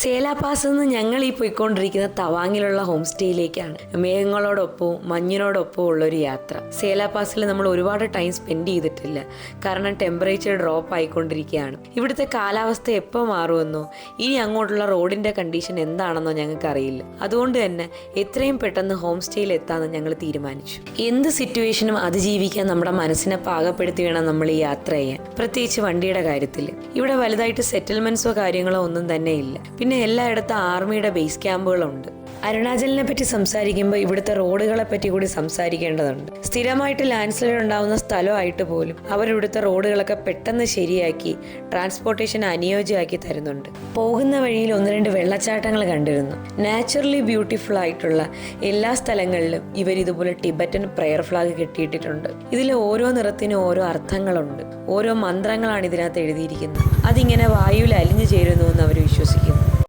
സേലാപാസ് നിന്ന് ഞങ്ങൾ ഈ പോയിക്കൊണ്ടിരിക്കുന്ന തവാങ്ങിലുള്ള ഹോം സ്റ്റേയിലേക്കാണ്. മേഘങ്ങളോടൊപ്പവും മഞ്ഞിനോടൊപ്പവും ഉള്ളൊരു യാത്ര. സേലാപാസിൽ നമ്മൾ ഒരുപാട് ടൈം സ്പെൻഡ് ചെയ്തിട്ടില്ല, കാരണം ടെമ്പറേച്ചർ ഡ്രോപ്പ് ആയിക്കൊണ്ടിരിക്കുകയാണ്. ഇവിടുത്തെ കാലാവസ്ഥ എപ്പോൾ മാറുമെന്നോ ഇനി അങ്ങോട്ടുള്ള റോഡിൻ്റെ കണ്ടീഷൻ എന്താണെന്നോ ഞങ്ങൾക്ക് അറിയില്ല. അതുകൊണ്ട് തന്നെ എത്രയും പെട്ടെന്ന് ഹോം സ്റ്റേയിൽ എത്താമെന്ന് ഞങ്ങൾ തീരുമാനിച്ചു. എന്ത് സിറ്റുവേഷനും അതിജീവിക്കാൻ നമ്മുടെ മനസ്സിനെ പാകപ്പെടുത്തി വേണം നമ്മൾ ഈ യാത്ര ചെയ്യാൻ, പ്രത്യേകിച്ച് വണ്ടിയുടെ കാര്യത്തിൽ. ഇവിടെ വലുതായിട്ട് സെറ്റിൽമെൻറ്റ്സോ കാര്യങ്ങളോ ഒന്നും തന്നെ ഇല്ല. പിന്നെ എല്ലായിടത്തും ആർമിയുടെ ബേസ് ക്യാമ്പുകളുണ്ട്. അരുണാചലിനെ പറ്റി സംസാരിക്കുമ്പോൾ ഇവിടുത്തെ റോഡുകളെ പറ്റി കൂടി സംസാരിക്കേണ്ടതുണ്ട്. സ്ഥിരമായിട്ട് ലാൻഡ് സ്ലൈഡ് ഉണ്ടാകുന്ന സ്ഥലമായിട്ട് പോലും അവരിവിടുത്തെ റോഡുകളൊക്കെ പെട്ടെന്ന് ശരിയാക്കി ട്രാൻസ്പോർട്ടേഷൻ അനുയോജ്യമാക്കി തരുന്നുണ്ട്. പോകുന്ന വഴിയിൽ 1-2 വെള്ളച്ചാട്ടങ്ങൾ കണ്ടിരുന്നു. നാച്ചുറലി ബ്യൂട്ടിഫുൾ ആയിട്ടുള്ള എല്ലാ സ്ഥലങ്ങളിലും ഇവരിതുപോലെ ടിബറ്റൻ പ്രെയർ ഫ്ലാഗ് കെട്ടിയിട്ടിട്ടുണ്ട്. ഇതിൽ ഓരോ നിറത്തിനും ഓരോ അർത്ഥങ്ങളുണ്ട്, ഓരോ മന്ത്രങ്ങളാണ് ഇതിനകത്ത് എഴുതിയിരിക്കുന്നത്. അതിങ്ങനെ വായുവിൽ അലിഞ്ഞു ചേരുന്നു എന്ന് അവർ വിശ്വസിക്കുന്നു.